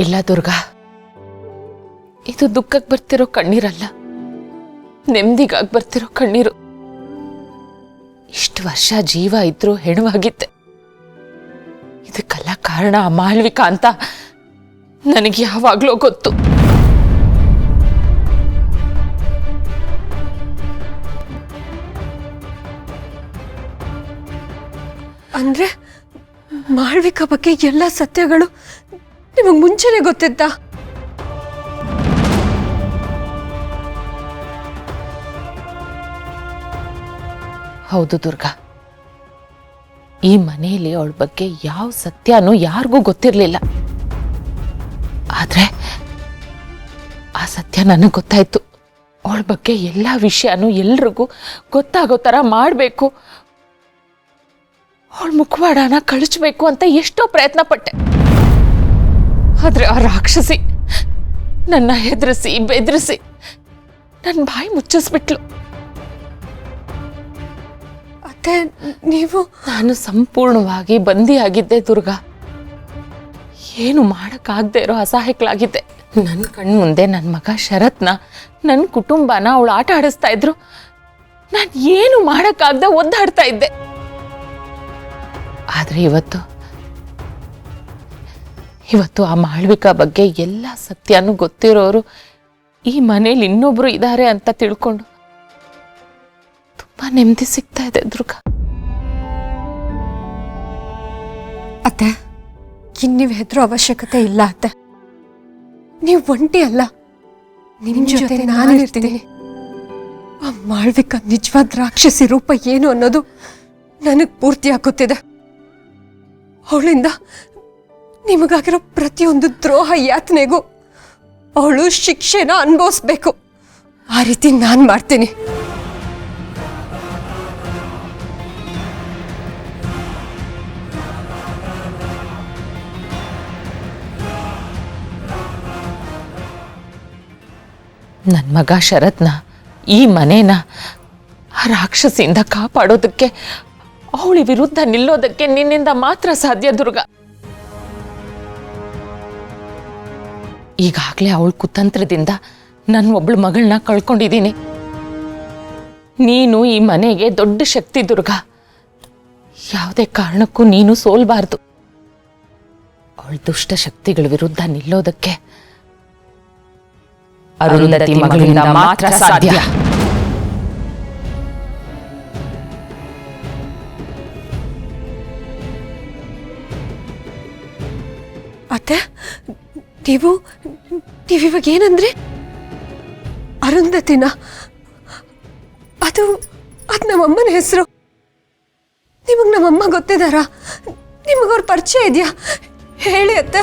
ಇಲ್ಲ ದುರ್ಗಾ, ಇದು ದುಃಖಕ್ಕೆ ಬರ್ತಿರೋ ಕಣ್ಣೀರಲ್ಲ, ನೆಮ್ಮದಿಗಾಗಿ ಬರ್ತಿರೋ ಕಣ್ಣೀರು. ಇಷ್ಟು ವರ್ಷ ಜೀವ ಇದ್ರೂ ಹೆಣವಾಗಿದ್ದೆ. ಇದಕ್ಕೆಲ್ಲ ಕಾರಣ ಆ ಮಾಳ್ವಿಕಾ ಅಂತ ನನಗೆ ಯಾವಾಗ್ಲೂ ಗೊತ್ತು. ಅಂದ್ರೆ ಮಾಳ್ವಿಕಾ ಬಗ್ಗೆ ಎಲ್ಲ ಸತ್ಯಗಳು ನಿಮಗೆ ಮುಂಚೆನೆ ಗೊತ್ತಿತ್ತಾ? ಹೌದು ದುರ್ಗಾ, ಈ ಮನೆಯಲ್ಲಿ ಅವಳ ಬಗ್ಗೆ ಯಾವ ಸತ್ಯನೂ ಯಾರಿಗೂ ಗೊತ್ತಿರಲಿಲ್ಲ. ಆದ್ರೆ ಆ ಸತ್ಯ ನನಗೆ ಗೊತ್ತಾಯ್ತು. ಅವಳ ಬಗ್ಗೆ ಎಲ್ಲ ವಿಷಯನೂ ಎಲ್ರಿಗೂ ಗೊತ್ತಾಗೋ ಥರ ಮಾಡಬೇಕು, ಅವಳ ಮುಖವಾಡನ ಕಳಿಸ್ಬೇಕು ಅಂತ ಎಷ್ಟೋ ಪ್ರಯತ್ನ ಪಟ್ಟೆ. ಆದ್ರೆ ಆ ರಾಕ್ಷಸಿ ನನ್ನ ಹೆದರಿಸಿ ಬೆದರಿಸಿ ನನ್ನ ಬಾಯಿ ಮುಚ್ಚಿಸ್ಬಿಟ್ಲು. ಅತ್ತೆ, ನಾನು ಸಂಪೂರ್ಣವಾಗಿ ಬಂದಿಯಾಗಿದ್ದೆ ದುರ್ಗಾ. ಏನು ಮಾಡಕ್ಕಾಗದೆ ಇರೋ ಅಸಹಾಯಕಳಾಗಿದ್ದೆ. ನನ್ನ ಕಣ್ಮುಂದೆ ನನ್ನ ಮಗ ಶರತ್ನ, ನನ್ನ ಕುಟುಂಬನ ಅವಳು ಆಟ ಆಡಿಸ್ತಾ ಇದ್ರು. ನಾನು ಏನು ಮಾಡಕ್ಕಾಗದೆ ಒದ್ದಾಡ್ತಾ ಇದ್ದೆ. ಆದ್ರೆ ಇವತ್ತು ಆ ಮಾಳ್ವಿಕಾ ಬಗ್ಗೆ ಎಲ್ಲ ಸತ್ಯನೂ ಗೊತ್ತಿರೋರು ಈ ಮನೇಲಿ ಇನ್ನೊಬ್ರು ಇದ್ದಾರೆ ಅಂತ ತಿಳ್ಕೊಂಡು ತುಂಬಾ ನೆಮ್ಮದಿ ಸಿಗ್ತಾ ಇದೆ ದುರ್ಗಾ. ಅತ್ತೆ, ನೀವು ಹೆದರೋ ಅವಶ್ಯಕತೆ ಇಲ್ಲ ಅತ್ತೆ. ನೀವು ಒಂಟಿ ಅಲ್ಲ, ನಿಮ್ ಜೊತೆ ನಾನು ಇರ್ತೀನಿ. ಆ ಮಾಳ್ವಿಕಾ ನಿಜವಾದ ರಾಕ್ಷಸಿ ರೂಪ ಏನು ಅನ್ನೋದು ನನಗೆ ಪೂರ್ತಿಯಾಗಿ ಗೊತ್ತಿದೆ. ಅವಳಿಂದ ನಿಮಗಾಗಿರೋ ಪ್ರತಿಯೊಂದು ದ್ರೋಹ ಯಾತನೆಗೂ ಅವಳು ಶಿಕ್ಷೆನ ಅನುಭವಿಸ್ಬೇಕು. ಆ ರೀತಿ ನಾನು ಮಾಡ್ತೀನಿ. ನನ್ನ ಮಗ ಶರತ್ನ, ಈ ಮನೇನ ಆ ರಾಕ್ಷಸಿಯಿಂದ ಕಾಪಾಡೋದಕ್ಕೆ, ಅವಳಿ ವಿರುದ್ಧ ನಿಲ್ಲೋದಕ್ಕೆ ನಿನ್ನಿಂದ ಮಾತ್ರ ಸಾಧ್ಯ ದುರ್ಗಾ. ಈಗಾಗಲೇ ಅವಳ ಕುತಂತ್ರದಿಂದ ನನ್ನ ಒಬ್ಳು ಮಗಳನ್ನ ಕಳ್ಕೊಂಡಿದ್ದೀನಿ. ನೀನು ಈ ಮನೆಗೆ ದೊಡ್ಡ ಶಕ್ತಿ ದುರ್ಗಾ. ಯಾವುದೇ ಕಾರಣಕ್ಕೂ ನೀನು ಸೋಲ್ಬಾರ್ದು. ಅವಳ ದುಷ್ಟ ಶಕ್ತಿಗಳ ವಿರುದ್ಧ ನಿಲ್ಲೋದಕ್ಕೆ ಅರುಂಧತಿ ಮಗಳಿಂದ ಮಾತ್ರ ಸಾಧ್ಯ. ಅತ್ತೆ, ನೀವಿವಾಗ ಏನಂದ್ರೆ ಅರುಂಧತಿನ? ಅದು ನಮ್ಮಮ್ಮನ ಹೆಸರು. ನಿಮಗ್ ನಮ್ಮಮ್ಮ ಗೊತ್ತಿದಾರಾ? ನಿಮಗವ್ರ ಪರಿಚಯ ಇದೆಯಾ? ಹೇಳಿ ಅತ್ತೆ.